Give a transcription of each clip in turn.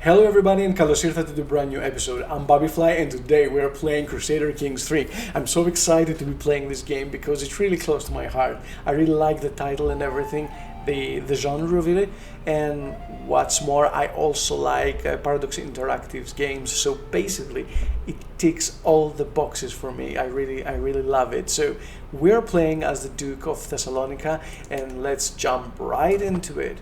Hello everybody and καλώς ήρθατε to the brand new episode. I'm Babifly and today we're playing Crusader Kings 3. I'm so excited to be playing this game because it's really close to my heart. I really like the title and everything, the genre of it, and what's more, I also like Paradox Interactive's games, so basically it ticks all the boxes for me. I really love it. So we're playing as the Duke of Thessalonica and let's jump right into it.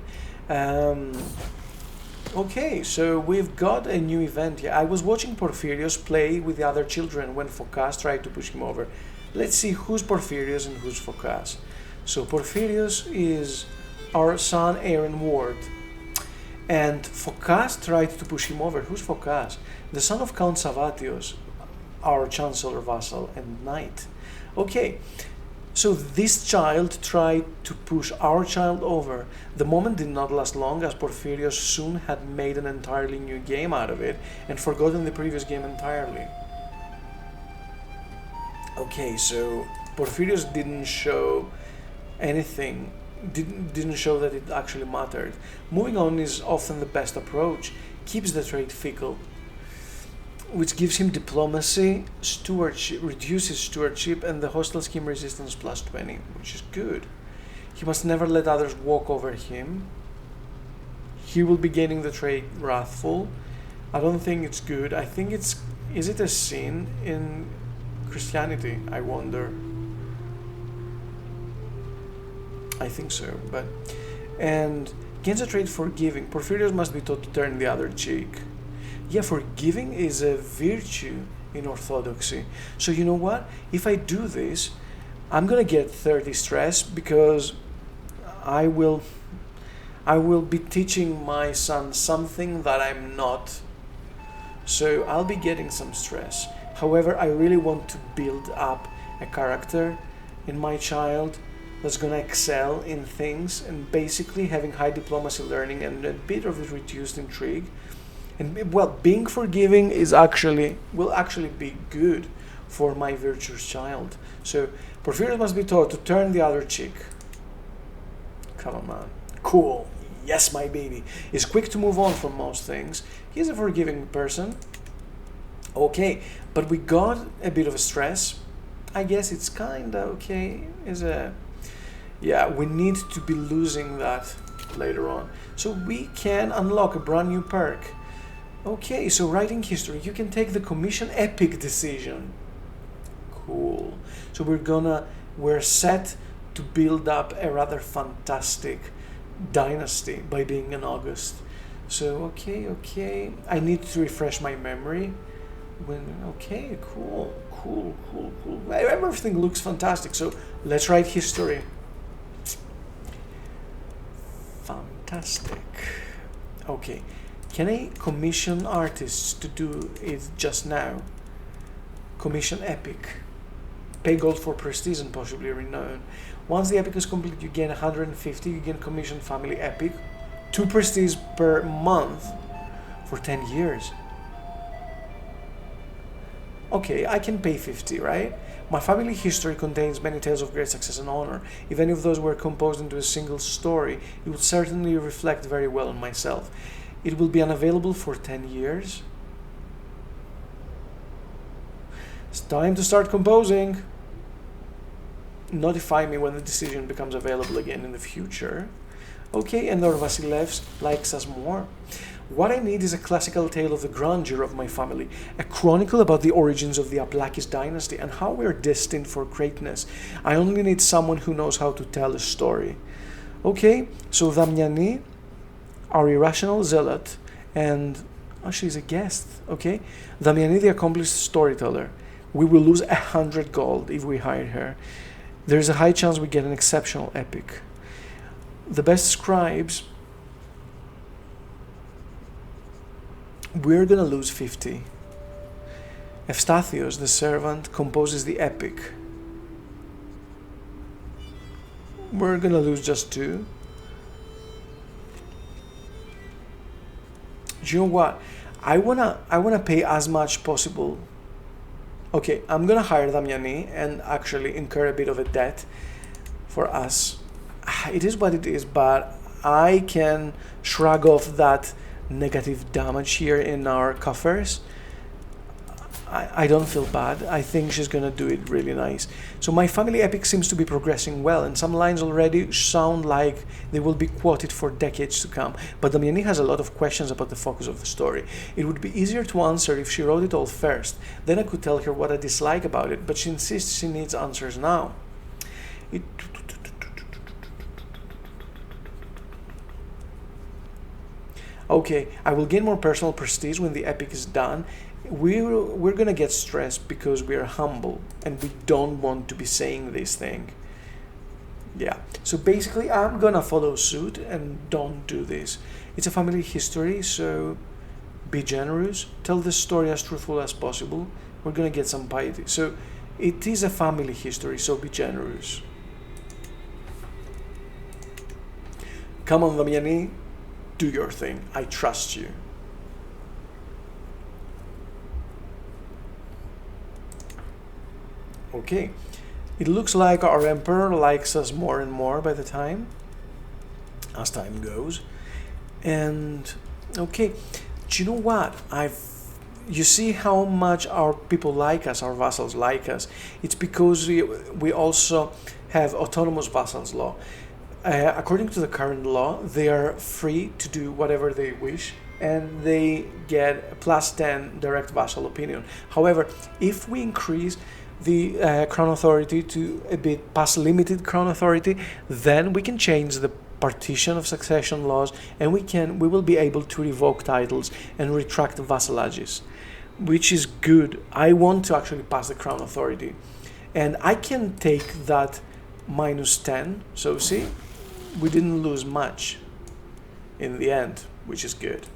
Okay, so we've got a new event here. I was watching Porphyrios play with the other children when Phocas tried to push him over. Let's see who's Porphyrios and who's Phocas. So Porphyrios is our son Heir and ward, and Phocas tried to push him over. Who's Phocas? The son of Count Savatios, our Chancellor, Vassal, and Knight. Okay. So this child tried to push our child over. The moment did not last long, as Porphyrios soon had made an entirely new game out of it and forgotten the previous game entirely. Okay, so Porphyrios didn't show anything, didn't show that it actually mattered. Moving on is often the best approach, keeps the trade fickle, which gives him diplomacy, stewardship, reduces stewardship, and the hostile scheme resistance plus 20, which is good. He must never let others walk over him. He will be gaining the trade wrathful. I don't think it's good. I think it's... Is it a sin in Christianity? I wonder. I think so, but... And gains a trade forgiving. Porphyrios must be taught to turn the other cheek. Yeah, forgiving is a virtue in Orthodoxy. So you know what? If I do this, I'm gonna get 30 stress because I will be teaching my son something that I'm not. So I'll be getting some stress. However, I really want to build up a character in my child that's gonna excel in things and basically having high diplomacy learning and a bit of a reduced intrigue. And well, being forgiving will actually be good for my virtuous child. So Porphyrios must be taught to turn the other cheek. Come on, man. Cool. Yes, my baby. He's quick to move on from most things. He's a forgiving person. Okay, but we got a bit of a stress. I guess it's kinda okay. Yeah, we need to be losing that later on. So we can unlock a brand new perk. Okay, so writing history, you can take the commission epic decision. Cool. So we're set to build up a rather fantastic dynasty by being in August. So, okay. I need to refresh my memory. Okay, cool. Everything looks fantastic. So let's write history. Fantastic. Okay. Can I commission artists to do it just now? Commission epic. Pay gold for prestige and possibly renown. Once the epic is complete, you gain 150. You gain commission family epic. 2 prestige per month for 10 years. Okay, I can pay 50, right? My family history contains many tales of great success and honor. If any of those were composed into a single story, it would certainly reflect very well on myself. It will be unavailable for 10 years. It's time to start composing. Notify me when the decision becomes available again in the future. Okay, and our Vassalage likes us more. What I need is a classical tale of the grandeur of my family, a chronicle about the origins of the Aplakis dynasty and how we are destined for greatness. I only need someone who knows how to tell a story. Okay, so Damiani, our irrational zealot, and she's a guest, okay? Damiani, the accomplished storyteller. We will lose 100 gold if we hire her. There's a high chance we get an exceptional epic. The best scribes, we're gonna lose 50. Eustathios, the servant, composes the epic. We're gonna lose just 2. You know what? I wanna pay as much possible. Okay, I'm gonna hire Damiani and actually incur a bit of a debt for us. It is what it is, but I can shrug off that negative damage here in our coffers, I don't feel bad. I think she's gonna do it really nice. So my family epic seems to be progressing well, and some lines already sound like they will be quoted for decades to come. But Damiani has a lot of questions about the focus of the story. It would be easier to answer if she wrote it all first. Then I could tell her what I dislike about it, but she insists she needs answers now. Okay, I will gain more personal prestige when the epic is done. We're gonna get stressed because we are humble and we don't want to be saying this thing. Yeah, so basically I'm gonna follow suit and don't do this. It's a family history, so be generous, tell the story as truthful as possible. We're gonna get some piety. So it is a family history, so be generous. Come on, Damiani, do your thing. I trust you. Okay, it looks like our emperor likes us more and more by the time, as time goes. And okay, do you know what? You see how much our people like us, our vassals like us. It's because we also have autonomous vassals law. According to the current law, they are free to do whatever they wish, and they get a +10 direct vassal opinion. However, if we increase the crown authority to a bit past limited crown authority, then we can change the partition of succession laws, and we will be able to revoke titles and retract vassalages, which is good. I want to actually pass the crown authority, and I can take that -10. So see, we didn't lose much in the end, which is good.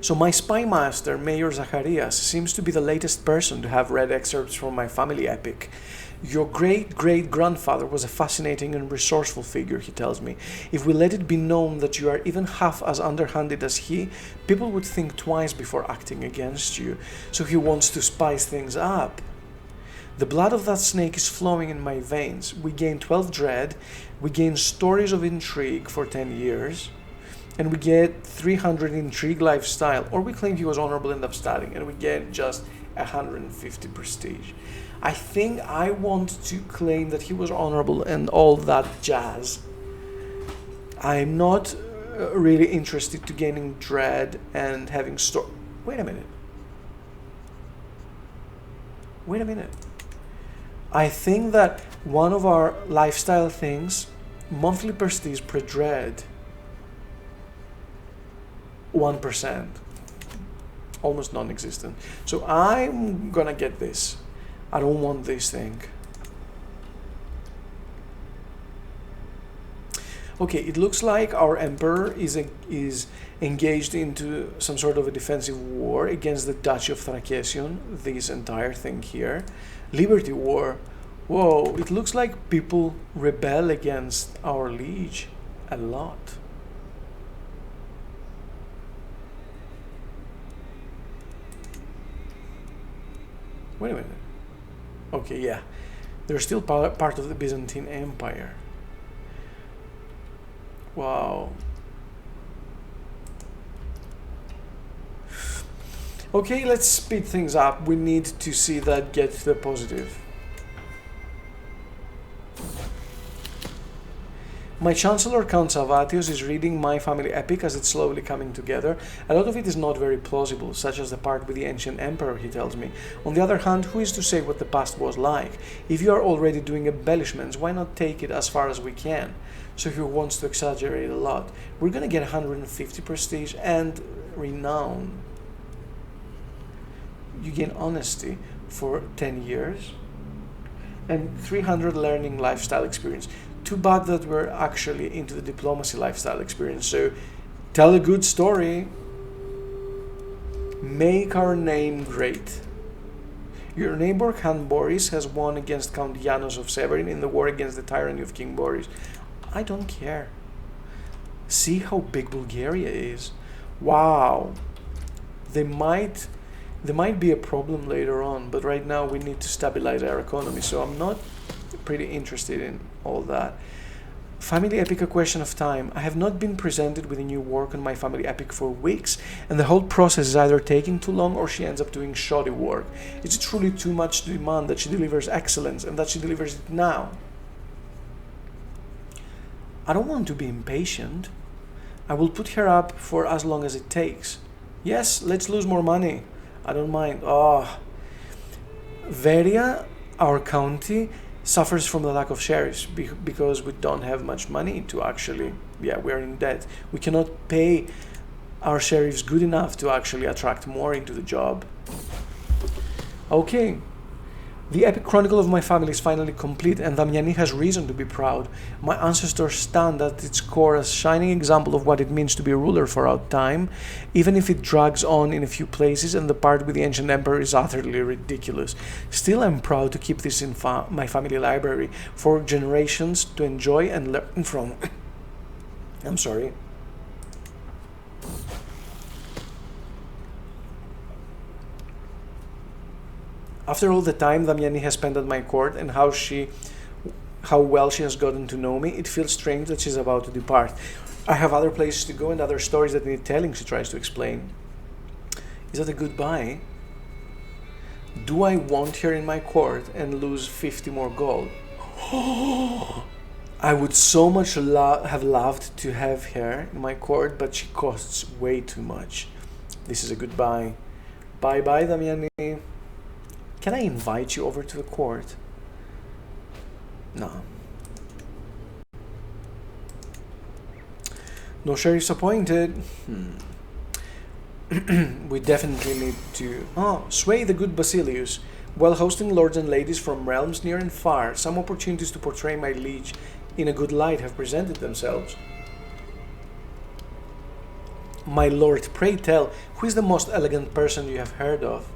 So my spy master, Mayor Zacharias, seems to be the latest person to have read excerpts from my family epic. Your great-great-grandfather was a fascinating and resourceful figure, he tells me. If we let it be known that you are even half as underhanded as he, people would think twice before acting against you. So he wants to spice things up. The blood of that snake is flowing in my veins. We gain 12 dread, we gain stories of intrigue for 10 years, and we get 300 intrigue lifestyle, or we claim he was honorable and upstanding, and we get just 150 prestige. I think I want to claim that he was honorable and all that jazz. I'm not really interested to gaining dread and having Wait a minute. I think that one of our lifestyle things, monthly prestige per dread, 1%, almost non-existent. So I'm gonna get this. I don't want this thing. Okay, it looks like our emperor is engaged into some sort of a defensive war against the Duchy of Thrakesion, this entire thing here. Liberty War. Whoa, it looks like people rebel against our liege a lot. Wait a minute. Okay, yeah. They're still part of the Byzantine Empire. Wow. Okay, let's speed things up. We need to see that get to the positive. My Chancellor Count Savatius is reading my family epic as it's slowly coming together. A lot of it is not very plausible, such as the part with the ancient emperor, he tells me. On the other hand, who is to say what the past was like? If you are already doing embellishments, why not take it as far as we can? So he wants to exaggerate a lot. We're gonna get 150 prestige and renown. You gain honesty for 10 years and 300 learning lifestyle experience. Too bad that we're actually into the diplomacy lifestyle experience. So tell a good story. Make our name great. Your neighbor Count Boris has won against Count Janos of Severin in the war against the tyranny of King Boris. I don't care. See how big Bulgaria is. Wow. There might be a problem later on, but right now we need to stabilize our economy. So I'm not pretty interested in all that. Family epic a question of time. I have not been presented with a new work on my family epic for weeks, and the whole process is either taking too long or she ends up doing shoddy work. Is it truly too much to demand that she delivers excellence and that she delivers it now? I don't want to be impatient. I will put her up for as long as it takes. Yes, let's lose more money. I don't mind. Oh, Veria, our county, suffers from the lack of sheriffs because we don't have much money to actually, we're in debt. We cannot pay our sheriffs good enough to actually attract more into the job. Okay. The epic chronicle of my family is finally complete, and Damiani has reason to be proud. My ancestors stand at its core as a shining example of what it means to be a ruler throughout time, even if it drags on in a few places and the part with the ancient emperor is utterly ridiculous. Still, I'm proud to keep this in my family library for generations to enjoy and learn from. I'm sorry. After all the time Damiani has spent at my court and how well she has gotten to know me, it feels strange that she's about to depart. I have other places to go and other stories that need telling, she tries to explain. Is that a goodbye? Do I want her in my court and lose 50 more gold? I would so much have loved to have her in my court, but she costs way too much. This is a goodbye. Bye-bye, Damiani. Can I invite you over to the court? No. No sheriffs appointed. We definitely need to... sway the good Basilius. While hosting lords and ladies from realms near and far, some opportunities to portray my liege in a good light have presented themselves. My lord, pray tell, who is the most elegant person you have heard of?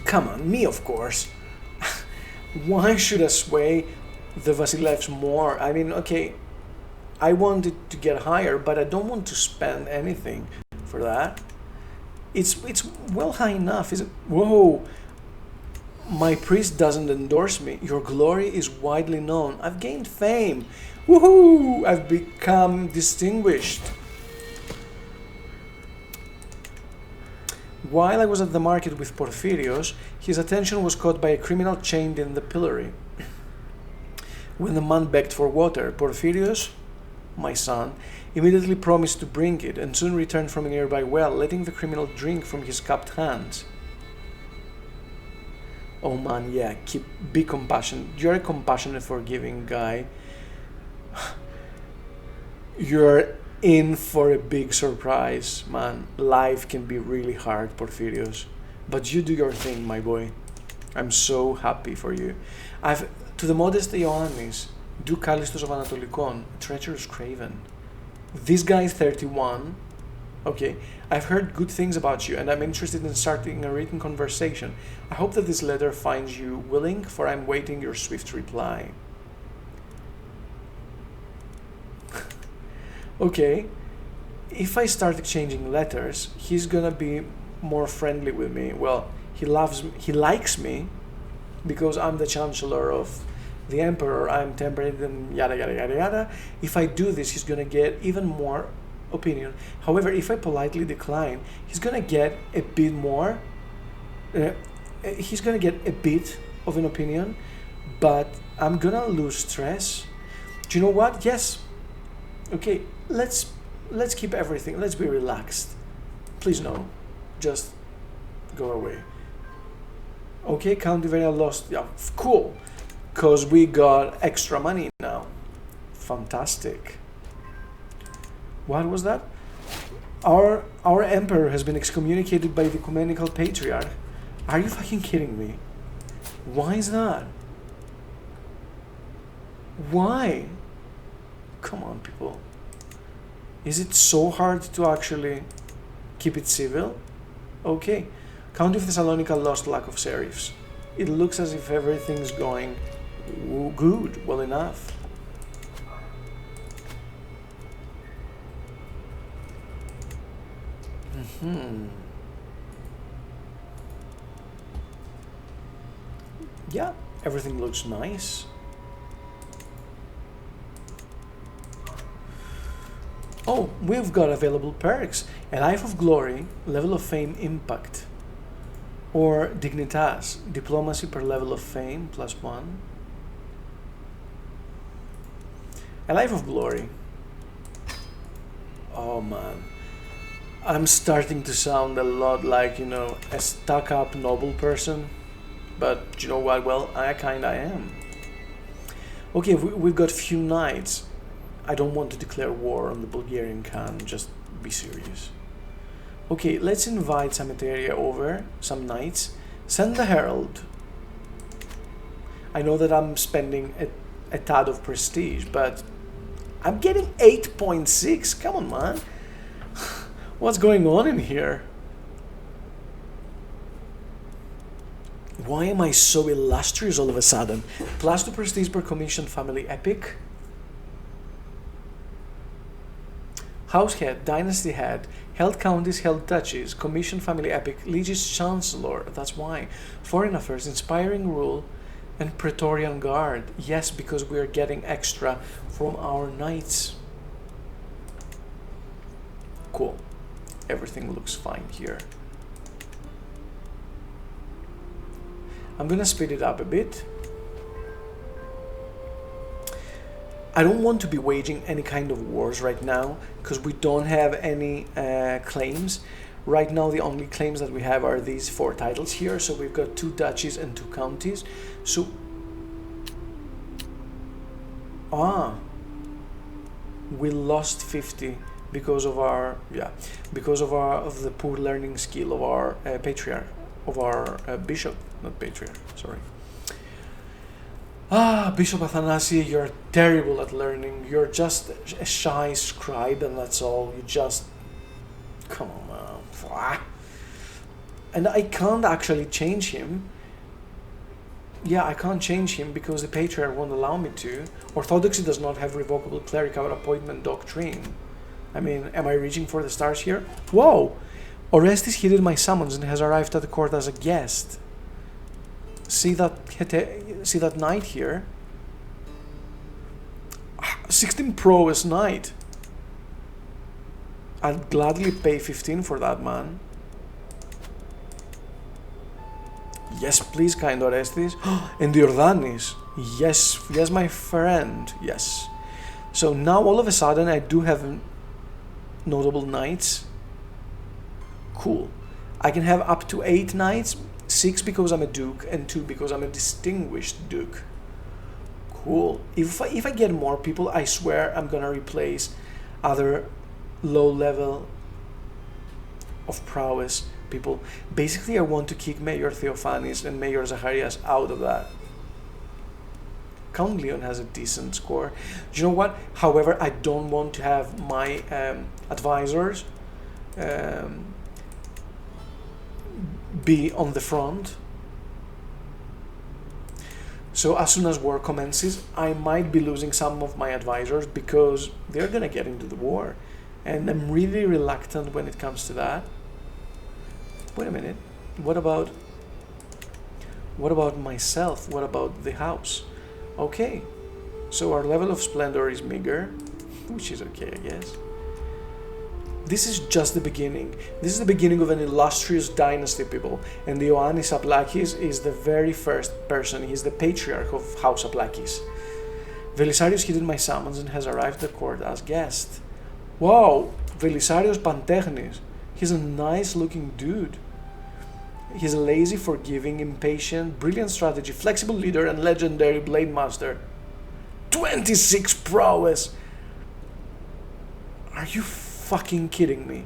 Come on, me of course. Why should I sway the Vassalage more? I mean, okay, I wanted to get higher, but I don't want to spend anything for that. It's well high enough, is it? Whoa! My priest doesn't endorse me. Your glory is widely known. I've gained fame. Woohoo! I've become distinguished. While I was at the market with Porphyrios, his attention was caught by a criminal chained in the pillory. When the man begged for water, Porphyrios, my son, immediately promised to bring it and soon returned from a nearby well, letting the criminal drink from his cupped hands. Oh man, yeah, be compassionate. You're a compassionate, forgiving guy. You're in for a big surprise, man. Life can be really hard, Porphyrios. But you do your thing, my boy. I'm so happy for you. To the modest Ioannis, Duke Callistos of Anatolikon, a treacherous craven. This guy is 31. Okay, I've heard good things about you and I'm interested in starting a written conversation. I hope that this letter finds you willing, for I'm waiting your swift reply. Okay, if I start exchanging letters, he's gonna be more friendly with me. Well, he likes me because I'm the chancellor of the emperor, I'm temperate and yada yada yada yada. If I do this, he's gonna get even more opinion. However, if I politely decline, he's gonna get a bit more, he's gonna get a bit of an opinion, but I'm gonna lose stress. Do you know what? Yes. Okay, let's keep everything, let's be relaxed. Please no, just go away. Okay, Count Iveria lost, yeah, cool, because we got extra money now. Fantastic. What was that? Our emperor has been excommunicated by the ecumenical patriarch. Are you fucking kidding me? Why is that? Why? Come on, people. Is it so hard to actually keep it civil? Okay. Count of Thessalonica lost lack of sheriffs. It looks as if everything's going good, well enough. Yeah, everything looks nice. Oh, we've got available perks. A Life of Glory, Level of Fame Impact. Or Dignitas, Diplomacy per Level of Fame, +1. A Life of Glory. Oh man. I'm starting to sound a lot like, you know, a stuck-up noble person. But you know what? Well, I kinda am. Okay, we've got few knights. I don't want to declare war on the Bulgarian Khan, just be serious. Okay, let's invite some Eteria over, some knights. Send the herald. I know that I'm spending a tad of prestige, but I'm getting 8.6. Come on, man. What's going on in here? Why am I so illustrious all of a sudden? +2 prestige per commission family epic. House head, dynasty head, held counties, held duchies, commission family epic, liege's chancellor, that's why. Foreign affairs, inspiring rule, and Praetorian guard. Yes, because we are getting extra from our knights. Cool. Everything looks fine here. I'm gonna speed it up a bit. I don't want to be waging any kind of wars right now because we don't have any claims. Right now the only claims that we have are these 4 titles here. So we've got 2 duchies and 2 counties. So we lost 50 because of our of the poor learning skill of our patriarch, of our bishop, not patriarch, sorry. Bishop Athanasi, you're terrible at learning. You're just a shy scribe and that's all. You just... Come on, man. And I can't actually change him. Yeah, I can't change him because the Patriarch won't allow me to. Orthodoxy does not have revocable clerical appointment doctrine. I mean, am I reaching for the stars here? Whoa! Orestes heeded my summons and has arrived at the court as a guest. See that knight here? 16 prowess knight. I'd gladly pay 15 for that, man. Yes, please, kind Orestes. And Jordanis. Yes, yes, my friend. Yes. So now all of a sudden I do have notable knights. Cool. I can have up to 8 knights. 6 because I'm a duke and 2 because I'm a distinguished duke. Cool. If I get more people, I swear I'm gonna replace other low level of prowess people. Basically, I want to kick Mayor Theophanis and Mayor Zacharias out of that. Count Leon has a decent score. Do you know what? However, I don't want to have my advisors be on the front. So as soon as war commences, I might be losing some of my advisors because they're gonna get into the war. And I'm really reluctant when it comes to that. Wait a minute. What about myself? What about the house? Okay. So our level of splendor is meager, which is okay, I guess. This is just the beginning. This is the beginning of an illustrious dynasty, people. And the Ioannis Aplakis is the very first person. He's the patriarch of House Aplakis. Velisarius heeded my summons and has arrived at court as guest. Wow, Velisarius Pantechnis. He's a nice looking dude. He's lazy, forgiving, impatient, brilliant strategy, flexible leader, and legendary blade master. 26 prowess! Are you fucking kidding me?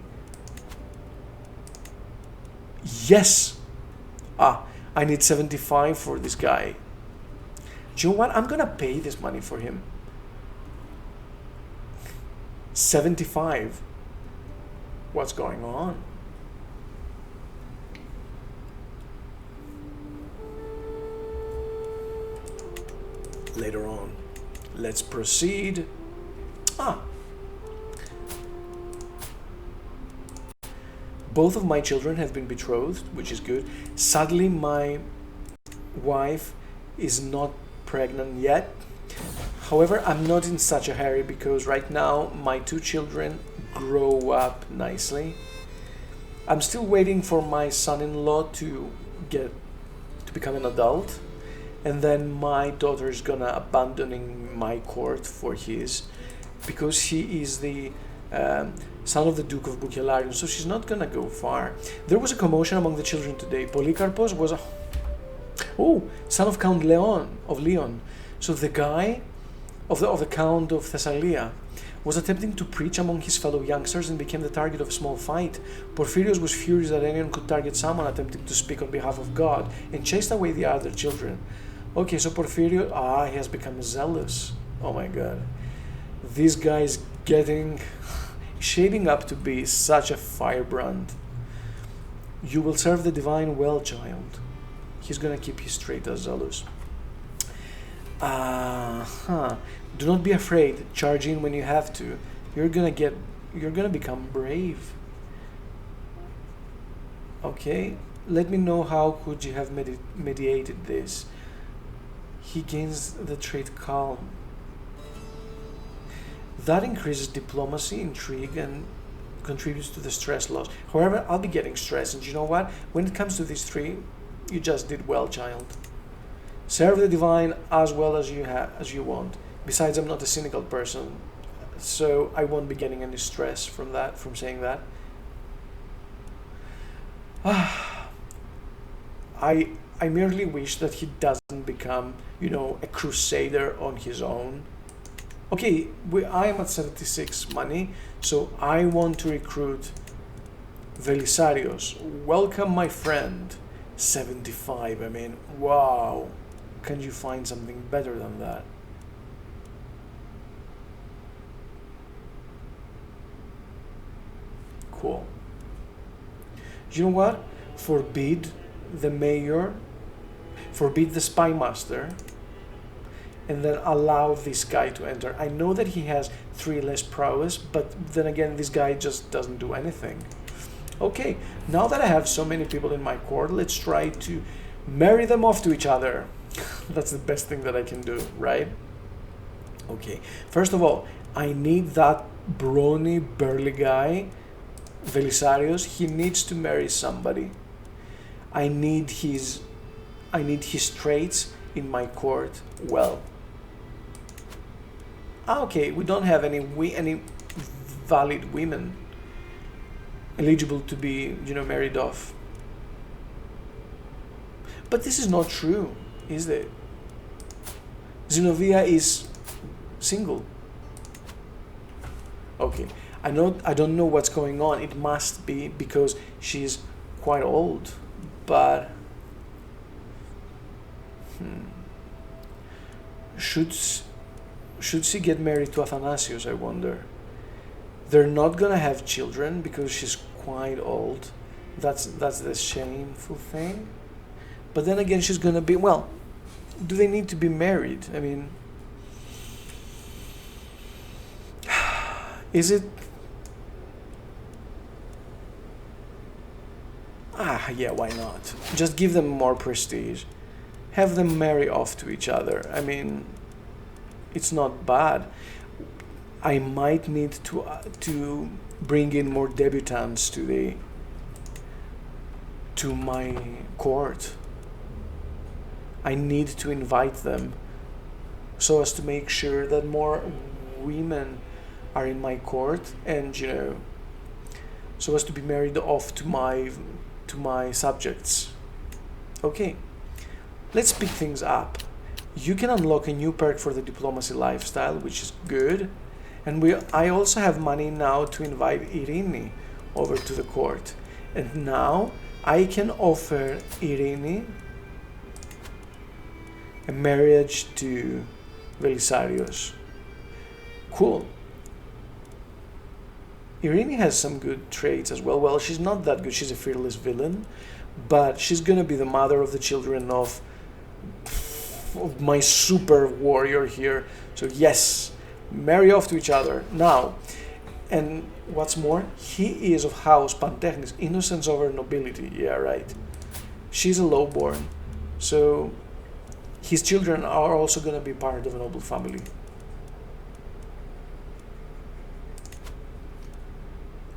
Yes! I need 75 for this guy. Do you know what? I'm gonna pay this money for him. 75. What's going on? Later on. Let's proceed. Both of my children have been betrothed, which is good. Sadly, my wife is not pregnant yet. However, I'm not in such a hurry because right now my two children grow up nicely. I'm still waiting for my son-in-law to become an adult, and then my daughter is gonna abandoning my court for his, because he is the son of the Duke of Buccalarion, so she's not gonna go far. There was a commotion among the children today. Polycarpos was son of Count Leon. So the guy of the Count of Thessalia was attempting to preach among his fellow youngsters and became the target of a small fight. Porphyrios was furious that anyone could target someone attempting to speak on behalf of God and chased away the other children. Okay, so Porphyrios, he has become zealous. Oh my god. This guy is shaping up to be such a firebrand. You will serve the divine well, child. He's gonna keep his trait as zealous. Do not be afraid. Charge in when you have to. You're gonna become brave. Okay, let me know how could you have mediated this. He gains the trait calm. That increases diplomacy, intrigue, and contributes to the stress loss. However, I'll be getting stressed, and you know what? When it comes to these three, you just did well, child. Serve the divine as well as you want. Besides, I'm not a cynical person, so I won't be getting any stress from saying that. I merely wish that he doesn't become, a crusader on his own. Okay, I am at 76 money, so I want to recruit Velisarios. Welcome, my friend. 75, I mean, wow. Can you find something better than that? Cool. You know what? Forbid the mayor, forbid the spy master, and then allow this guy to enter. I know that he has 3 less prowess, but then again, this guy just doesn't do anything. Okay, now that I have so many people in my court, let's try to marry them off to each other. That's the best thing that I can do, right? Okay, first of all, I need that brawny, burly guy, Velisarios. He needs to marry somebody. I need his traits in my court. Well, okay, we don't have any valid women eligible to be, married off. But this is not true, is it? Zenobia is single. Okay, I don't know what's going on. It must be because she's quite old, but should she get married to Athanasius, I wonder? They're not gonna have children because she's quite old. That's the shameful thing. But then again, she's gonna be, well, do they need to be married? I mean, is it? Yeah, why not? Just give them more prestige. Have them marry off to each other. I mean, it's not bad. I might need to bring in more debutantes to my court. I need to invite them so as to make sure that more women are in my court, and so as to be married off to my subjects. Okay, let's pick things up. You can unlock a new perk for the diplomacy lifestyle, which is good. And I also have money now to invite Irene over to the court. And now I can offer Irene a marriage to Velisarios. Cool. Irene has some good traits as well. Well, she's not that good. She's a fearless villain, but she's gonna be the mother of the children of my super warrior here. So yes, marry off to each other now. And what's more, he is of house Pantechnis, innocence over nobility. Yeah, right. She's a lowborn, so his children are also going to be part of a noble family.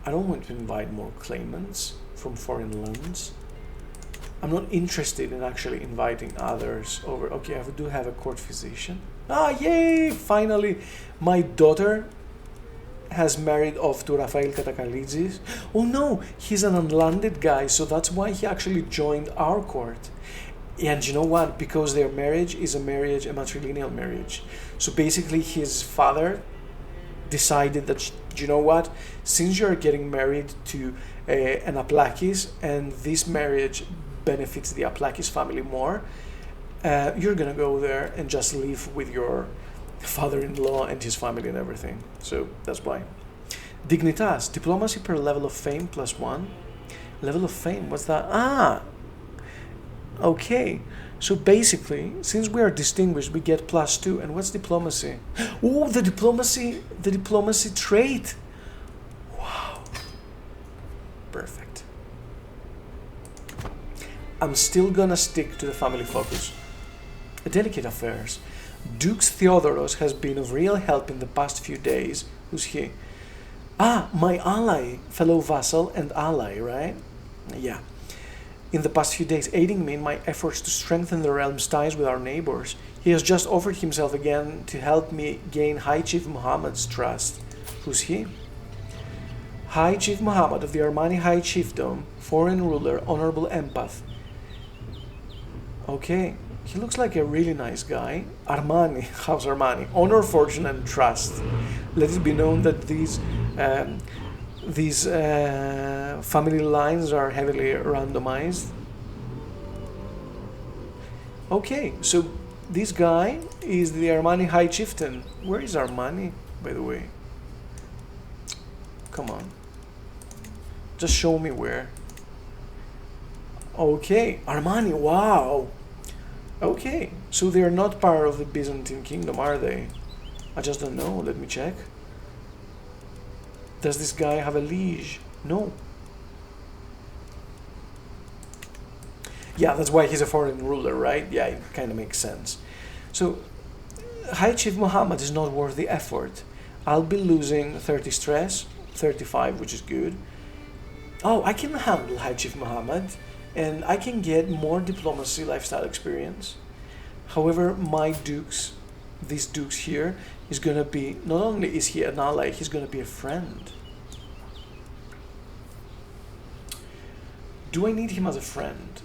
I don't want to invite more claimants from foreign lands. I'm not interested in actually inviting others over. Okay, I do have a court physician. Ah, yay! Finally, my daughter has married off to Raphael Katakalizis. Oh no, he's an unlanded guy, so that's why he actually joined our court. And you know what? Because their marriage is a matrilineal marriage. So basically his father decided that, you know what? Since you're getting married to an Aplakis, and this marriage benefits the Aplakis family more, you're gonna go there and just live with your father-in-law and his family and everything. So that's why. Dignitas, diplomacy per level of fame +1. Level of fame, what's that? Ah, okay. So basically, since we are distinguished, we get +2. And what's diplomacy? Oh, the diplomacy trait. Wow. Perfect. I'm still gonna stick to the family focus. Delicate affairs. Dux Theodoros has been of real help in the past few days. Who's he? Ah, my ally, fellow vassal and ally, right? Yeah. In the past few days, aiding me in my efforts to strengthen the realm's ties with our neighbors. He has just offered himself again to help me gain High Chief Muhammad's trust. Who's he? High Chief Muhammad of the Armani High Chiefdom, foreign ruler, honorable empath. Okay. He looks like a really nice guy. Armani, House Armani, honor, fortune, and trust. Let it be known that these family lines are heavily randomized. Okay, so this guy is the Armani High Chieftain. Where is Armani, by the way? Come on. Just show me where. Okay, Armani, wow. Okay, so they are not part of the Byzantine kingdom, are they? I just don't know. Let me check. Does this guy have a liege? No. Yeah, that's why he's a foreign ruler, right? Yeah, it kind of makes sense. So, High Chief Muhammad is not worth the effort. I'll be losing 30 stress, 35, which is good. Oh, I can handle High Chief Muhammad, and I can get more diplomacy lifestyle experience. However, my dukes, these dukes here, is gonna be, not only is he an ally, he's gonna be a friend. Do I need him as a friend?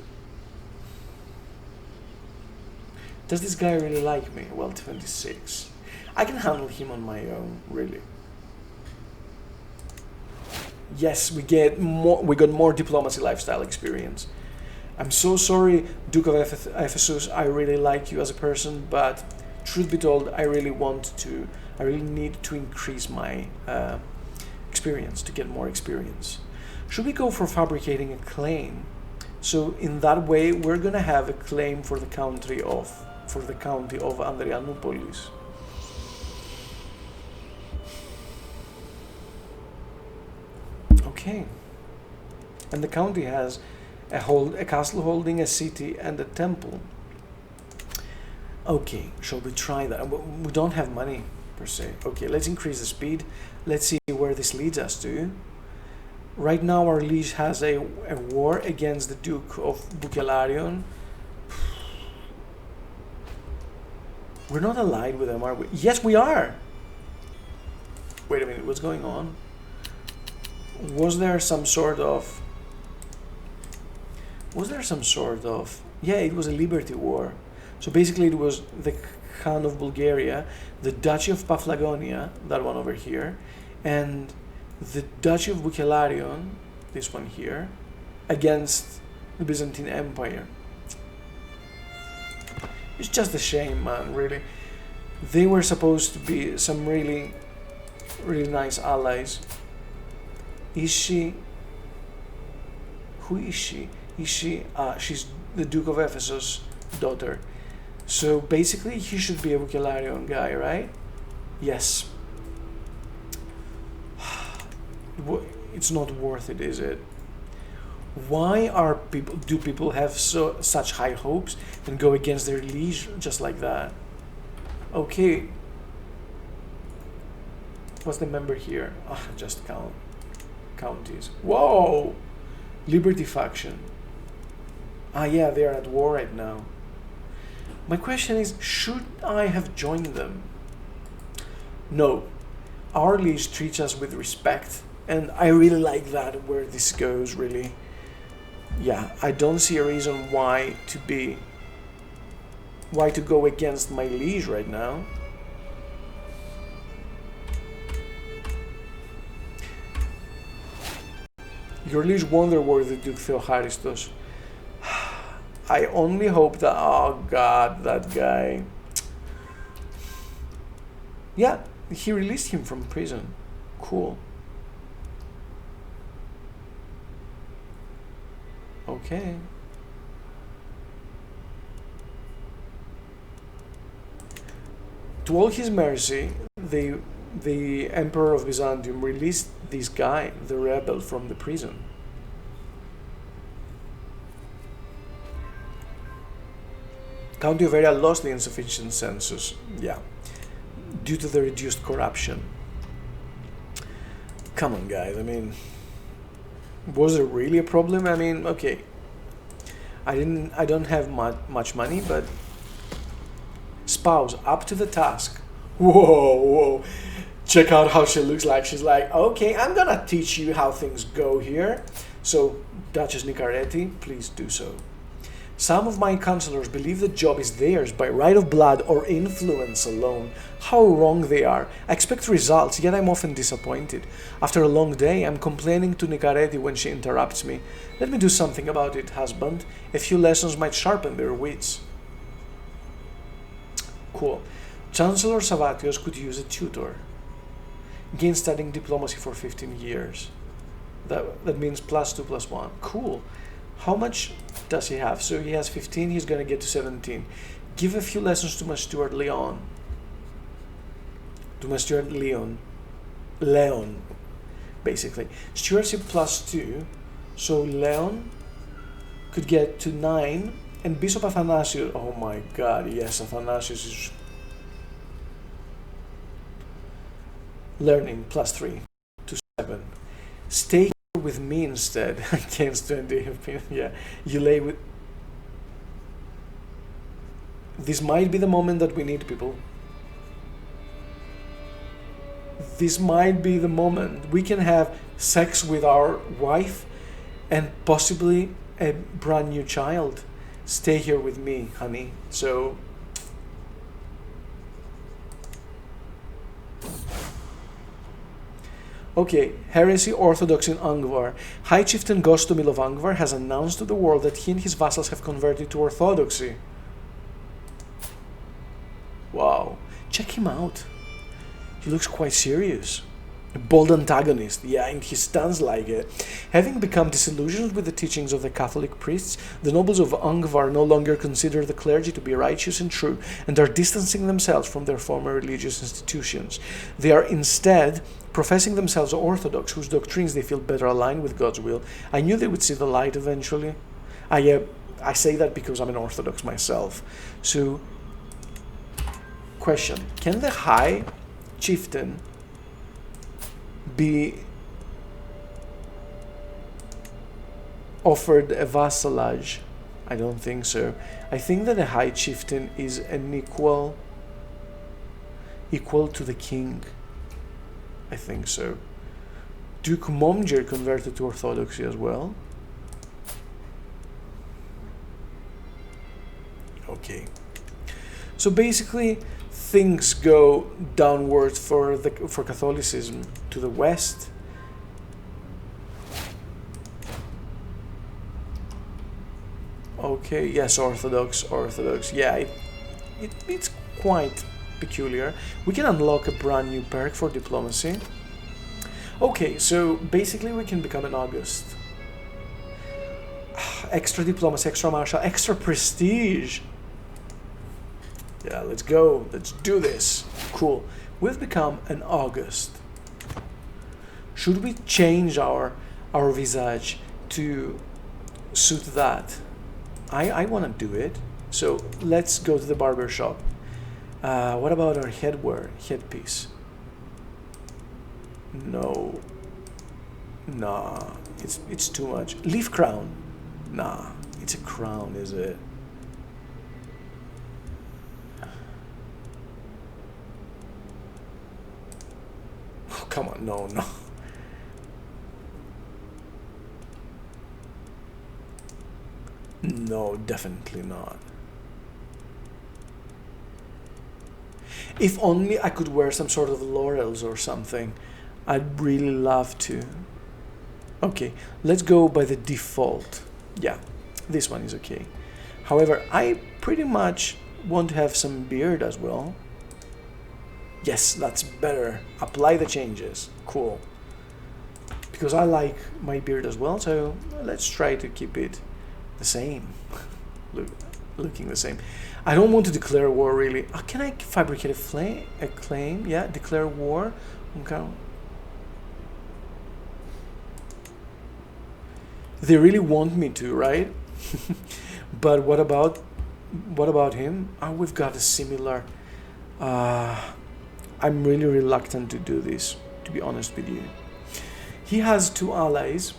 Does this guy really like me? Well, 26. I can handle him on my own, really. Yes, we got more diplomacy lifestyle experience. I'm so sorry, Duke of Ephesus, I really like you as a person, but truth be told, I really need to increase my experience, to get more experience. Should we go for fabricating a claim? So in that way, we're gonna have a claim for the county of Andrianoupolis. Okay. And the county has a castle holding a city and a temple. Okay, shall we try that? We don't have money per se. Okay, let's increase the speed. Let's see where this leads us to. Right now our liege has a war against the Duke of Buccalarion. We're not allied with them, are we? Yes, we are! Wait a minute, what's going on? Was there some sort of... Yeah, it was a liberty war. So basically it was the Khan of Bulgaria, the Duchy of Paphlagonia, that one over here, and the Duchy of Buccalarion, this one here, against the Byzantine Empire. It's just a shame, man, really. They were supposed to be some really, really nice allies. Is she... Who is she? She's the Duke of Ephesus' daughter. So basically, he should be a Buccalarion guy, right? Yes. It's not worth it, is it? Why do people have such high hopes and go against their liege just like that? Okay. What's the member here? Just counties. Whoa! Liberty faction. Yeah, they are at war right now. My question is, should I have joined them? No. Our liege treats us with respect, and I really like that where this goes, really. Yeah, I don't see a reason why to go against my liege right now. Your liege wonder worthy Duke Theocharistos. I only hope that, oh god, that guy. Yeah, he released him from prison. Cool. Okay. To all his mercy, the Emperor of Byzantium released this guy, the rebel, from the prison. County of Area lost the insufficient census, yeah, due to the reduced corruption. Come on, guys, I mean, was there really a problem? I mean, okay, I don't have much money, but spouse, up to the task. Whoa, check out how she looks like. She's like, okay, I'm gonna teach you how things go here. So, Duchess Nicaretti, please do so. Some of my counselors believe the job is theirs by right of blood or influence alone. How wrong they are. I expect results, yet I'm often disappointed. After a long day, I'm complaining to Nicaretti when she interrupts me. Let me do something about it, husband. A few lessons might sharpen their wits. Cool. Chancellor Savatios could use a tutor. Gain studying diplomacy for 15 years. That means +2 + 1. Cool. How much does he have? So he has 15, he's gonna get to 17. Give a few lessons to my steward Leon. To my steward Leon, basically. Stewardship +2, so Leon could get to 9, and Bishop Athanasius, oh my god, yes, Athanasius is learning +3 to 7. Stay with me instead against 20. Yeah, you lay with. This might be the moment that we need, people. This might be the moment we can have sex with our wife and possibly a brand new child. Stay here with me, honey. So okay, heresy orthodox in Angvar. High Chieftain Gostomil of Angvar has announced to the world that he and his vassals have converted to orthodoxy. Wow, check him out. He looks quite serious. A bold antagonist, yeah, and he stands like it. Having become disillusioned with the teachings of the Catholic priests, the nobles of Angvar no longer consider the clergy to be righteous and true, and are distancing themselves from their former religious institutions. They are instead professing themselves orthodox, whose doctrines they feel better aligned with God's will. I knew they would see the light eventually. I say that because I'm an orthodox myself. So, question, can the High Chieftain be offered a vassalage? I don't think so. I think that the High Chieftain is an equal to the king. I think so. Duke Momjer converted to Orthodoxy as well. Okay. So basically, things go downwards for Catholicism to the west. Okay, yes, Orthodox. Yeah, it's quite peculiar. We can unlock a brand new perk for diplomacy. Okay, so basically we can become an August. Extra diplomacy, extra martial, extra prestige. Yeah, let's go. Let's do this. Cool. We've become an August. Should we change our visage to suit that. I want to do it. So let's go to the barber shop. What about our headpiece? No. Nah, it's too much. Leaf crown. Nah, it's a crown, is it? Oh, come on, no. No, definitely not. If only I could wear some sort of laurels or something. I'd really love to. Okay, let's go by the default. Yeah, this one is okay. However, I pretty much want to have some beard as well. Yes, that's better. Apply the changes. Cool. Because I like my beard as well, so let's try to keep it the same. Looking the same. I don't want to declare war, really. Can I fabricate a claim? Yeah, declare war. Okay. They really want me to, right? But what about him? Oh, we've got a similar. I'm really reluctant to do this, to be honest with you. He has 2 allies,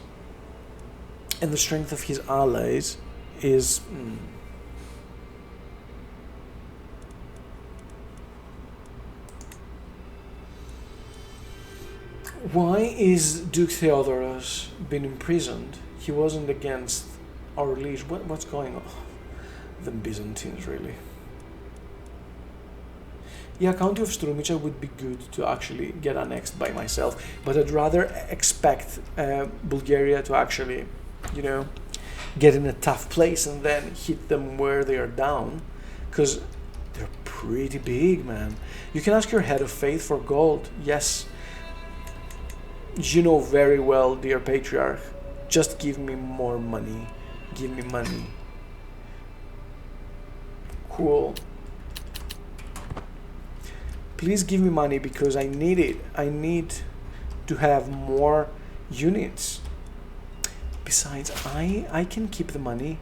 and the strength of his allies is. Why is Duke Theodoros been imprisoned? He wasn't against our liege. What's going on? The Byzantines, really. Yeah, County of Strumica would be good to actually get annexed by myself, but I'd rather expect Bulgaria to actually, get in a tough place and then hit them where they are down, because they're pretty big, man. You can ask your head of faith for gold. Yes. You know very well, dear Patriarch. Just give me more money. Give me money. Cool. Please give me money because I need it. I need to have more units. Besides, I can keep the money.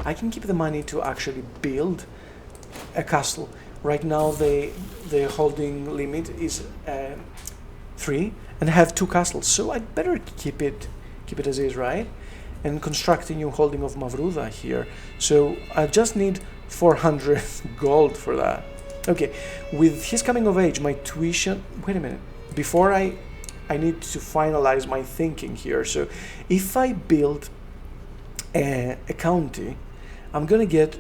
I can keep the money to actually build a castle. Right now the holding limit is 3 and I have 2 castles, so I'd better keep it as is, right? And construct a new holding of Mavruda here. So I just need 400 gold for that. Okay, with his coming of age, my tuition. Wait a minute. Before I need to finalize my thinking here. So if I build a county, I'm gonna get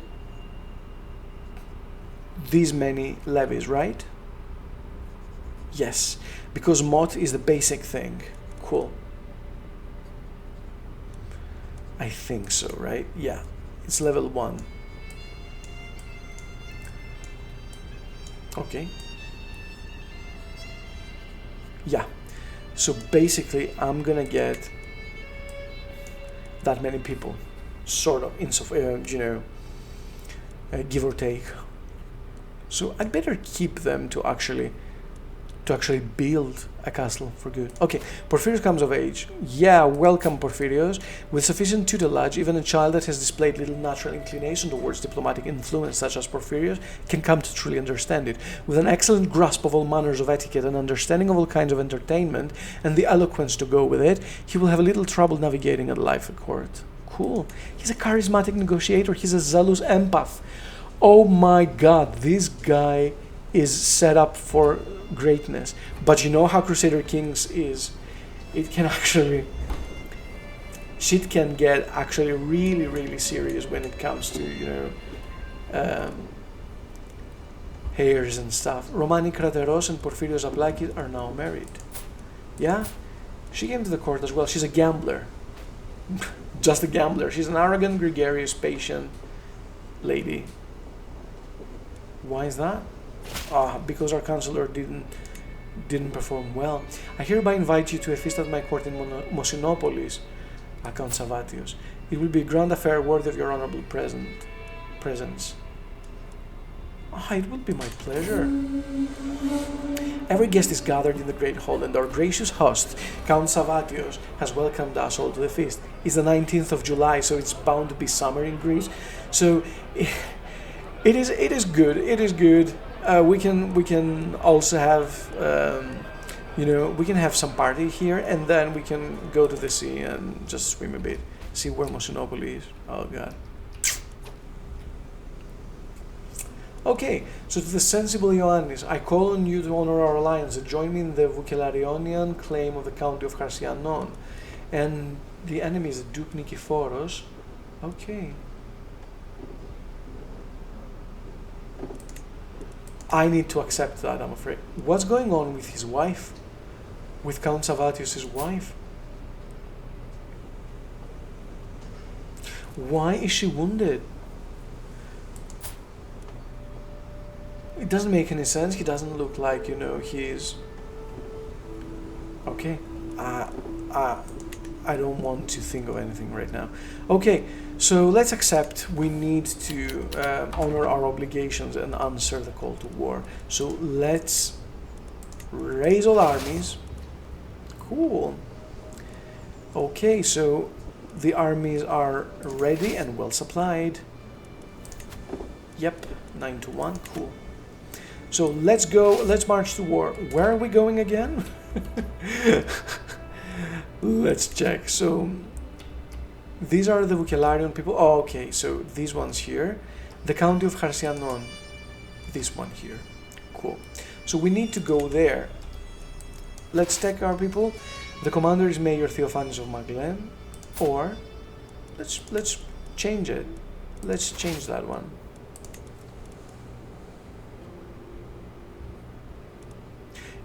these many levies, right? Yes, because mod is the basic thing. Cool. I think so, right? Yeah, it's level 1. Okay. Yeah. So basically, I'm gonna get that many people, sort of, give or take. So I'd better keep them to actually build a castle for good. Okay, Porphyrios comes of age. Yeah, welcome Porphyrios. With sufficient tutelage, even a child that has displayed little natural inclination towards diplomatic influence, such as Porphyrios, can come to truly understand it. With an excellent grasp of all manners of etiquette and understanding of all kinds of entertainment, and the eloquence to go with it, he will have a little trouble navigating at life at court. Cool. He's a charismatic negotiator. He's a zealous empath. Oh my god, this guy is set up for greatness. But you know how Crusader Kings is. It can actually, shit can get actually really, really serious when it comes to, heirs and stuff. Romani Krateros and Porphyrios Ablakis are now married. Yeah? She came to the court as well. She's a gambler. Just a gambler. She's an arrogant, gregarious, patient lady. Why is that? Because our counselor didn't perform well. I hereby invite you to a feast at my court in Mosinopolis, Count Savatios. It will be a grand affair worthy of your honorable presence. Ah, it would be my pleasure. Every guest is gathered in the great hall, and our gracious host, Count Savatios, has welcomed us all to the feast. It's the 19th of July, so it's bound to be summer in Greece. So it is good. It is good. We can also have we can have some party here, and then we can go to the sea and just swim a bit, see where Mosinopolis is. Oh god. Okay, so to the sensible Ioannis, I call on you to honor our alliance and join me in the Bucalarionian claim of the county of Harsianon. And the enemy is the Duke Nikephoros. Okay. I need to accept that, I'm afraid. What's going on with his wife? With Count Savatius' wife? Why is she wounded? It doesn't make any sense. He doesn't look like, he's... Okay. I don't want to think of anything right now. Okay, so let's accept we need to honor our obligations and answer the call to war. So let's raise all armies. Cool. Okay, so the armies are ready and well supplied. Yep, 9-1, cool. So let's go, let's march to war. Where are we going again? Let's check. So these are the Bucalarion people. Oh, okay, so these ones here. The county of Harsianon. This one here. Cool. So we need to go there. Let's take our people. The commander is Mayor Theophanes of Maglen. Or let's change it. Let's change that one.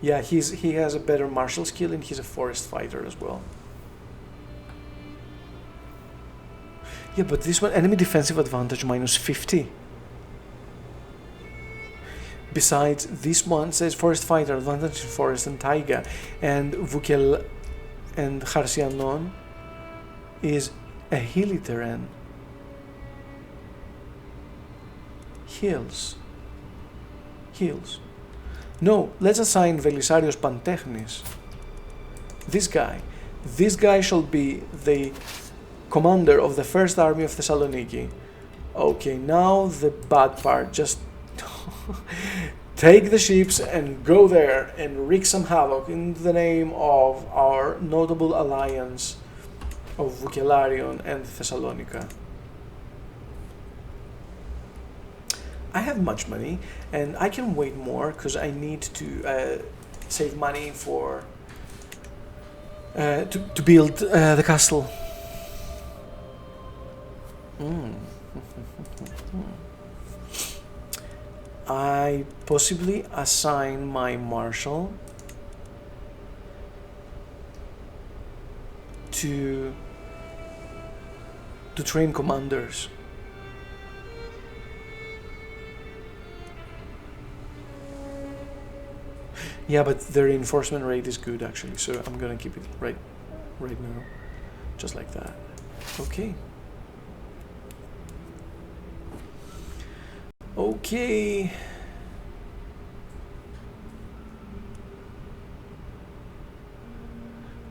Yeah, he has a better martial skill and he's a forest fighter as well. Yeah, but this one, enemy defensive advantage -50. Besides, this one says forest fighter advantage in forest and taiga, and Vukel and Harsianon is a hilly terrain. Hills. No, let's assign Velisarios Pantechnis. This guy shall be the commander of the first army of Thessaloniki. Okay, now the bad part, just take the ships and go there and wreak some havoc in the name of our notable alliance of Bucalarion and Thessalonica. I have much money and I can wait more because I need to save money for to build the castle. I possibly assign my marshal to train commanders. Yeah, but the reinforcement rate is good actually, so I'm gonna keep it right now, just like that. Okay. Okay.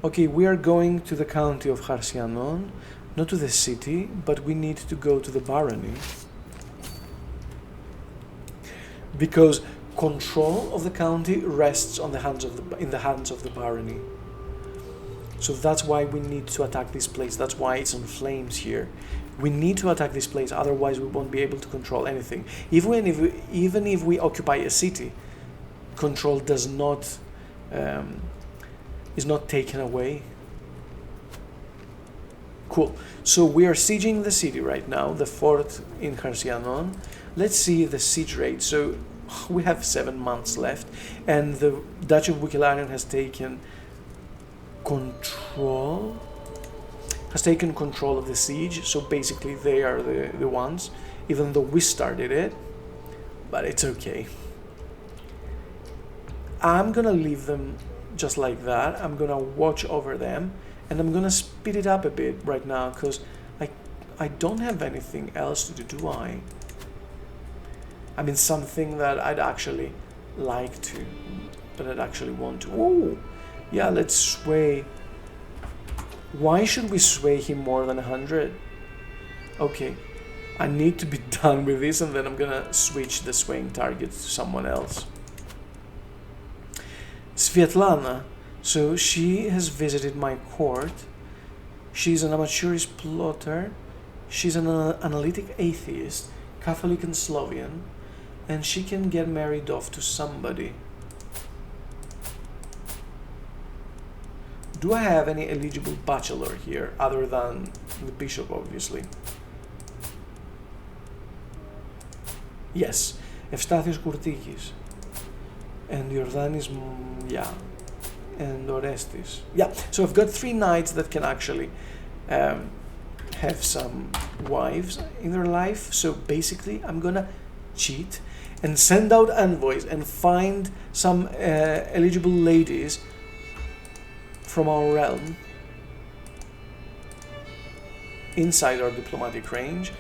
Okay, we are going to the county of Harsianon, not to the city, but we need to go to the barony. Because control of the county rests on in the hands of the barony. So that's why we need to attack this place. That's why it's on flames here. We need to attack this place, otherwise we won't be able to control anything. Even if we occupy a city, control does not is not taken away. Cool. So we are sieging the city right now, the fort in Harsianon. Let's see the siege rate. So we have 7 months left, and the Duchy of Buccalarion has taken control of the siege. So basically they are the ones, even though we started it, but it's okay. I'm gonna leave them just like that. I'm gonna watch over them, and I'm gonna speed it up a bit right now because I don't have anything else to do I? I mean, something that I'd actually like to, that I'd actually want to. Oh, yeah, let's sway. Why should we sway him more than 100? Okay, I need to be done with this, and then I'm gonna switch the swaying target to someone else. Svetlana, so she has visited my court. She's an amateurist plotter. She's an analytic atheist, Catholic and Slovian, and she can get married off to somebody. Do I have any eligible bachelor here, other than the bishop, obviously? Yes, Ευστάθιος Κουρτίκης. And Jordanis, yeah, and Orestes. Yeah, so I've got 3 knights that can actually have some wives in their life. So basically, I'm gonna cheat and send out envoys and find some eligible ladies from our realm inside our diplomatic range.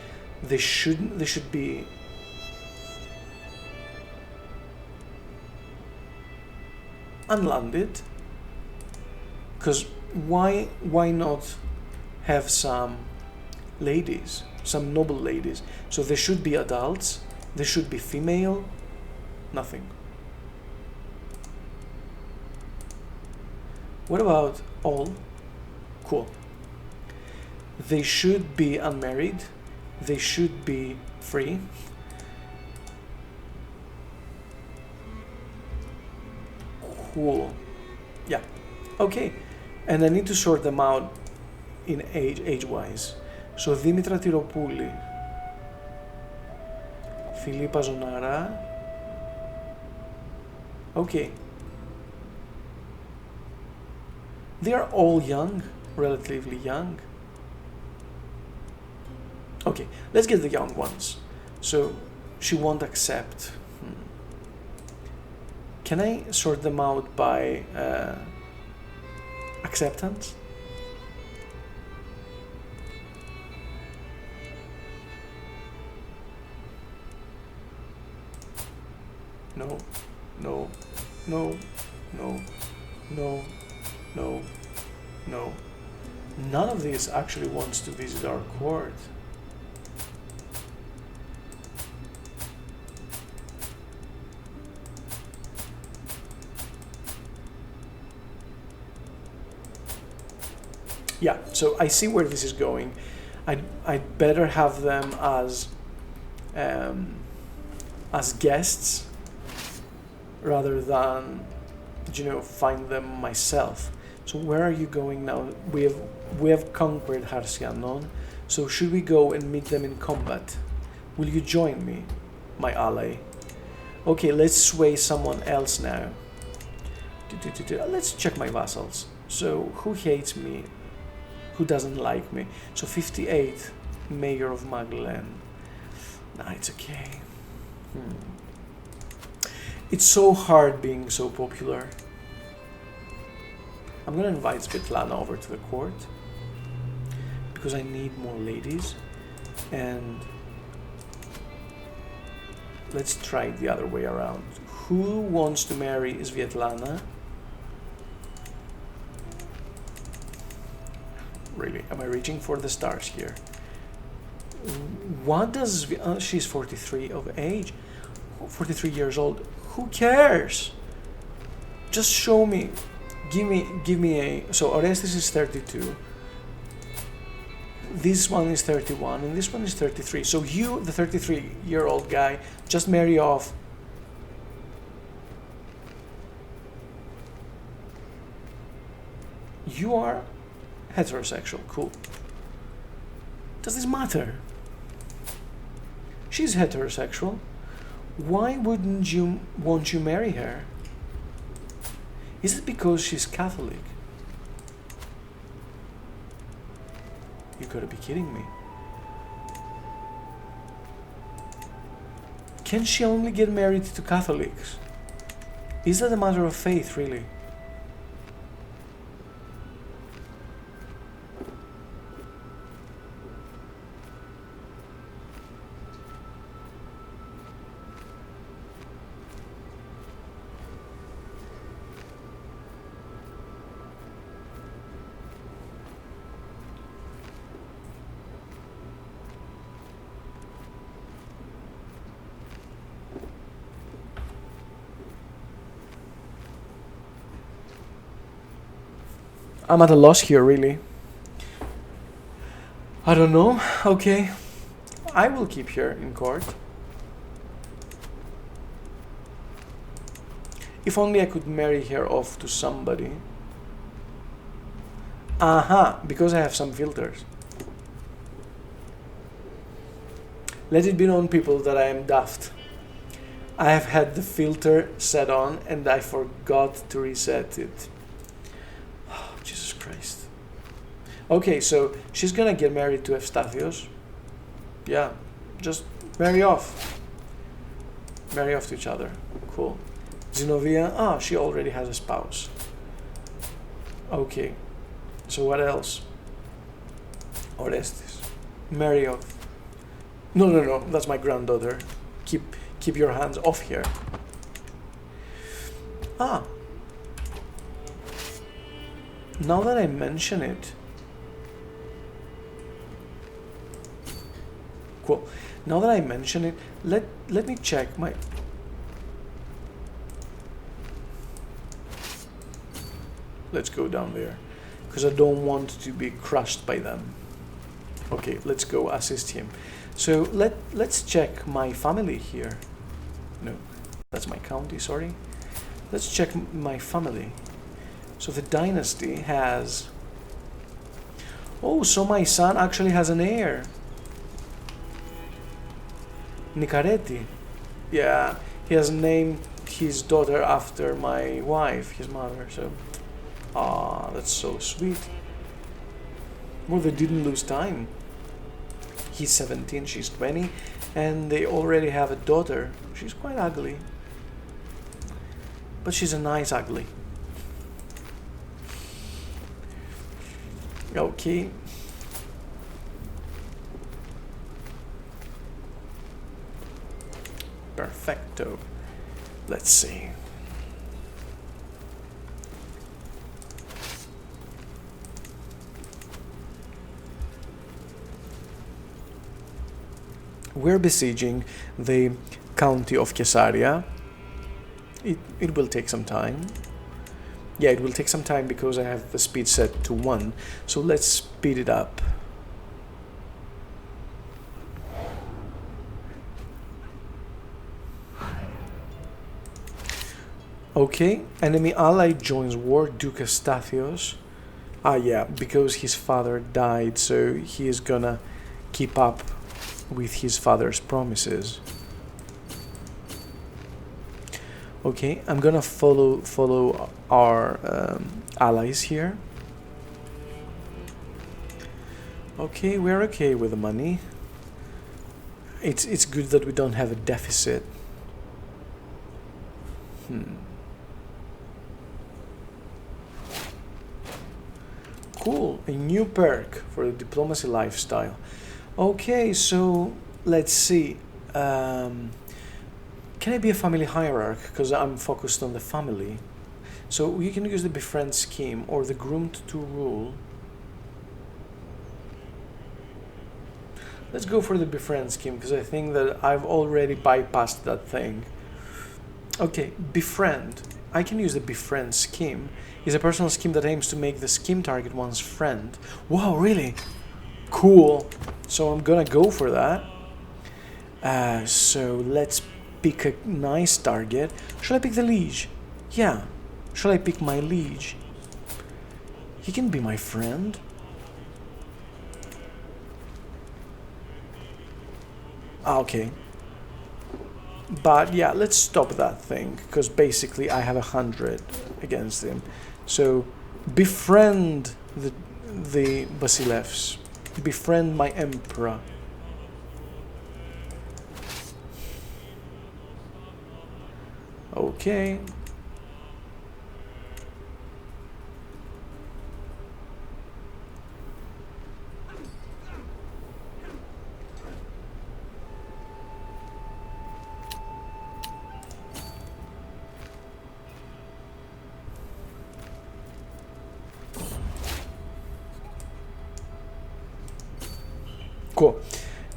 They should be unlanded, because why not have some ladies, some noble ladies? So they should be adults, they should be female, nothing. What about all? Cool. They should be unmarried, they should be free. Cool. Yeah. Okay. And I need to sort them out in age-wise. So Δήμητρα Τυροπούλη, Φιλίππα Ζωναρά. Okay. They are all young, relatively young. Okay, let's get the young ones. So she won't accept. Can I sort them out by acceptance? No, no, no, no, no, no, no. None of these actually wants to visit our court. Yeah, so I see where this is going. I'd better have them as guests rather than, find them myself. So where are you going now? We have conquered Harsianon. So should we go and meet them in combat? Will you join me, my ally? Okay, let's sway someone else now. Let's check my vassals. So who hates me? Who doesn't like me? So 58, Mayor of Magdalene. Nah, it's okay. It's so hard being so popular. I'm gonna invite Svetlana over to the court because I need more ladies, and let's try it the other way around. Who wants to marry Svetlana? Really, am I reaching for the stars here? What does she's 43 of age, 43 years old. Who cares? Just show me, give me a. So Orestes is 32. This one is 31, and this one is 33. So you, the 33-year-old guy, just marry off. You are heterosexual, cool. Does this matter? She's heterosexual. Why wouldn't you marry her? Is it because she's Catholic? You gotta be kidding me. Can she only get married to Catholics? Is that a matter of faith, really? I'm at a loss here, really. I don't know. Okay. I will keep her in court. If only I could marry her off to somebody. Aha, because I have some filters. Let it be known, people, that I am daft. I have had the filter set on and I forgot to reset it. Oh, Jesus Christ. Okay, so she's gonna get married to Eustathios. Yeah, just marry off. Marry off to each other. Cool. Zenobia, she already has a spouse. Okay, so what else? Orestes. Marry off. No, that's my granddaughter. Keep your hands off here. Now that I mention it. Cool. Now that I mention it, let me check my... Let's go down there, because I don't want to be crushed by them. Okay, let's go assist him. So let's check my family here. No, that's my county, sorry. Let's check my family. So the dynasty has... Oh, so my son actually has an heir. Nicaretti. Yeah, he has named his daughter after my wife, his mother, so... that's so sweet. Well, they didn't lose time. He's 17, she's 20, and they already have a daughter. She's quite ugly. But she's a nice ugly. Okay. Perfecto. Let's see. We're besieging the county of Caesarea. It will take some time. Yeah, it will take some time because I have the speed set to 1. So let's speed it up. Okay, enemy ally joins war, Duke Eustathios. Yeah, because his father died, so he is gonna keep up with his father's promises. Okay, I'm gonna follow our allies here. Okay, we're okay with the money. It's good that we don't have a deficit. Cool, a new perk for the diplomacy lifestyle. Okay, so let's see. Can I be a family hierarch? Because I'm focused on the family. So we can use the Befriend Scheme or the Groomed to rule. Let's go for the Befriend Scheme because I think that I've already bypassed that thing. Okay, Befriend. I can use the Befriend Scheme. It's a personal scheme that aims to make the scheme target one's friend. Wow, really? Cool. So I'm gonna go for that. So let's pick a nice target. Shall I pick the liege? Yeah. Shall I pick my liege? He can be my friend. Okay. But yeah, let's stop that thing, because basically I have 100 against him. So befriend the Vasilevs. Befriend my emperor. Okay. Cool.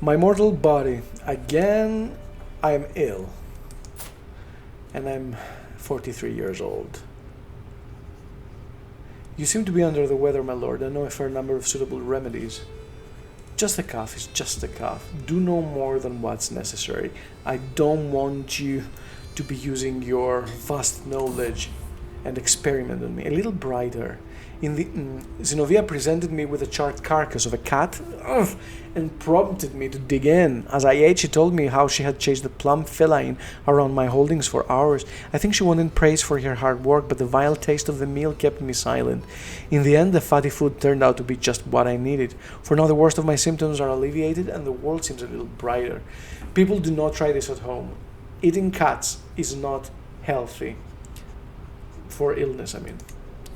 My mortal body. Again, I'm ill. And I'm 43 years old. You seem to be under the weather, my lord. I know a fair number of suitable remedies. Just a cough is just a cough. Do no more than what's necessary. I don't want you to be using your vast knowledge and experiment on me. A little brighter. Zinovia presented me with a charred carcass of a cat and prompted me to dig in. As I ate, she told me how she had chased the plump feline around my holdings for hours. I think she wanted praise for her hard work, but the vile taste of the meal kept me silent. In the end, the fatty food turned out to be just what I needed. For now, the worst of my symptoms are alleviated and the world seems a little brighter. People, do not try this at home. Eating cats is not healthy. For illness, I mean.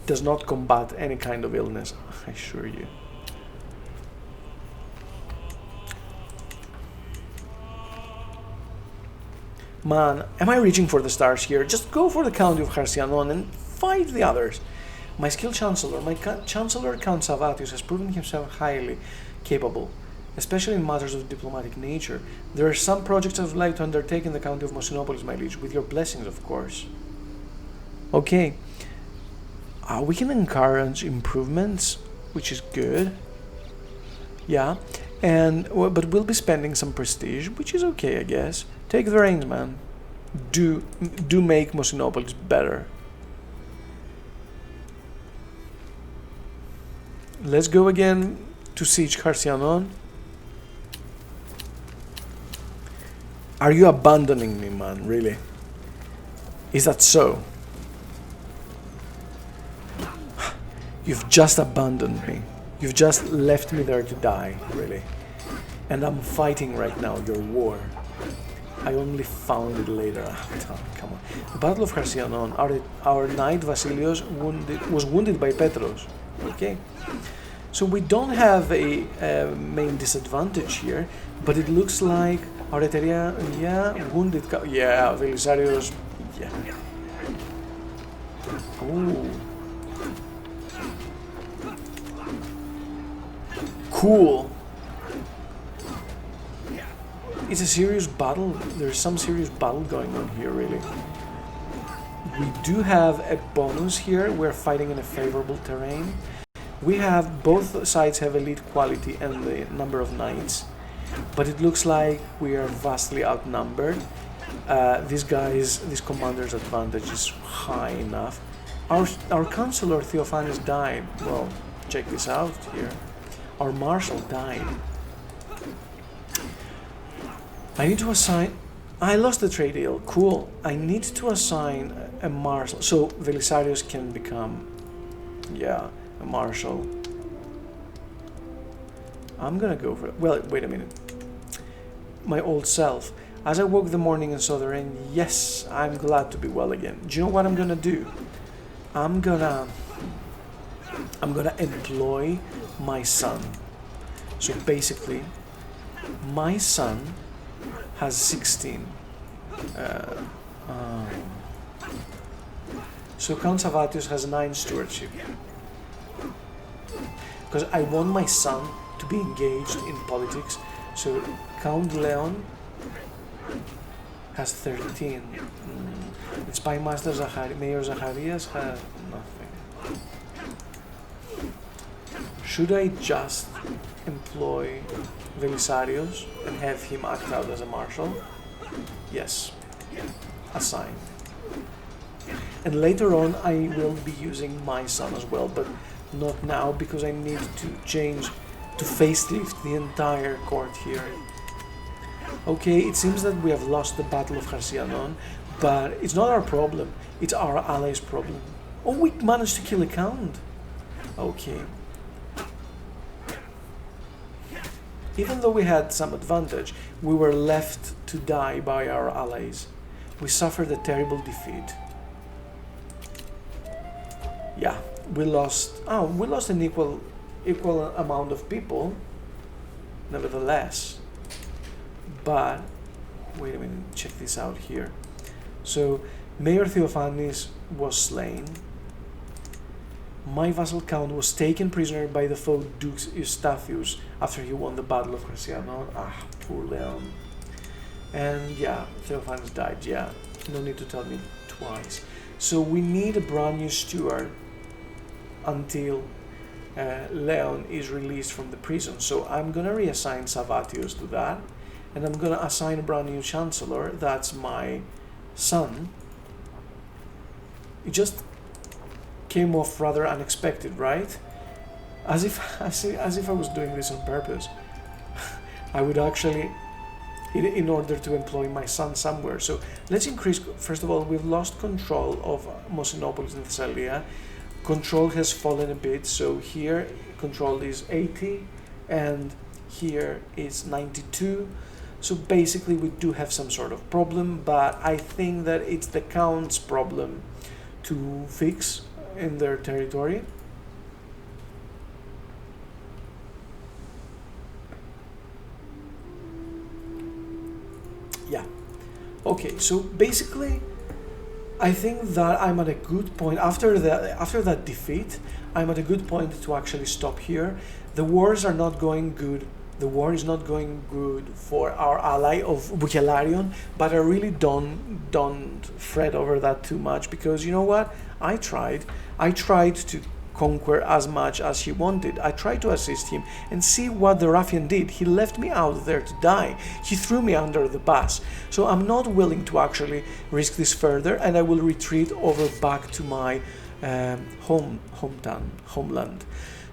Does not combat any kind of illness, I assure you. Man, am I reaching for the stars here? Just go for the County of Harsianon and fight the others. My skilled chancellor, Chancellor Count Savatius, has proven himself highly capable, especially in matters of diplomatic nature. There are some projects I would like to undertake in the County of Mosinopolis, my liege, with your blessings, of course. Okay. We can encourage improvements, which is good. Yeah, but we'll be spending some prestige, which is okay, I guess. Take the reins, man. Do make Mosinopolis better. Let's go again to siege Harsianon. Are you abandoning me, man? Really? Is that so? You've just abandoned me. You've just left me there to die, really. And I'm fighting right now your war. I only found it later. Come on. The Battle of Harsianon, our knight Vasilios was wounded by Petros. Okay. So we don't have a main disadvantage here, but it looks like Areteria, wounded. Velisarios, Ooh. Cool. It's a serious battle. There's some serious battle going on here, really. We do have a bonus here. We're fighting in a favorable terrain. Both sides have elite quality and the number of knights, but it looks like we are vastly outnumbered. This commander's advantage is high enough. Our councillor Theophanes died. Well, check this out here. Our marshal died. I need to assign... I lost the trade deal. Cool. I need to assign a marshal. So Velisarius can become... a marshal. I'm gonna go for it. Well, wait a minute. My old self. As I woke the morning and saw the rain, yes, I'm glad to be well again. Do you know what I'm gonna do? I'm gonna employ my son. So basically, my son has 16. So Count Savatius has 9 stewardship. Because I want my son to be engaged in politics. So Count Leon has 13. The Spymaster Mayor Zacharias has nothing. Should I just employ Velisarius and have him act out as a marshal? Yes. Assign. And later on I will be using my son as well, but not now because I need to change to facelift the entire court here. Okay, it seems that we have lost the Battle of Harsianon, but it's not our problem, it's our allies' problem. Oh, we managed to kill a count. Okay. Even though we had some advantage, we were left to die by our allies. We suffered a terrible defeat. Yeah, we lost an equal amount of people, nevertheless. But, wait a minute, check this out here. So, Mayor Theophanes was slain. My vassal count was taken prisoner by the foe Duke Eustathius after he won the Battle of Harsianon. Poor Leon. And yeah, Theophanes died, no need to tell me twice. So we need a brand new steward. until Leon is released from the prison. So I'm gonna reassign Savatius to that, and I'm gonna assign a brand new Chancellor. That's my son. It just came off rather unexpected, right? As if I was doing this on purpose. I would actually, in order to employ my son somewhere. So let's increase. First of all, we've lost control of Mosinopolis and Thessalia. Control has fallen a bit, so here control is 80 and here is 92. So basically we do have some sort of problem, but I think that it's the Count's problem to fix in their territory. Yeah. Okay, so basically I think that I'm at a good point. After that defeat, I'm at a good point to actually stop here. The wars are not going good. The war is not going good for our ally of Buccalarion, but I really don't fret over that too much, because you know what? I tried to conquer as much as he wanted. I tried to assist him, and see what the ruffian did. He left me out there to die. He threw me under the bus. So I'm not willing to actually risk this further, and I will retreat over back to my homeland.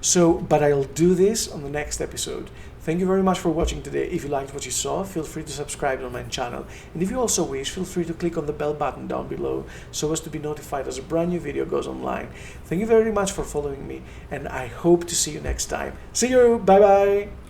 So, but I'll do this on the next episode. Thank you very much for watching today. If you liked what you saw, feel free to subscribe on my channel. And if you also wish, feel free to click on the bell button down below so as to be notified as a brand new video goes online. Thank you very much for following me, and I hope to see you next time. See you! Bye bye!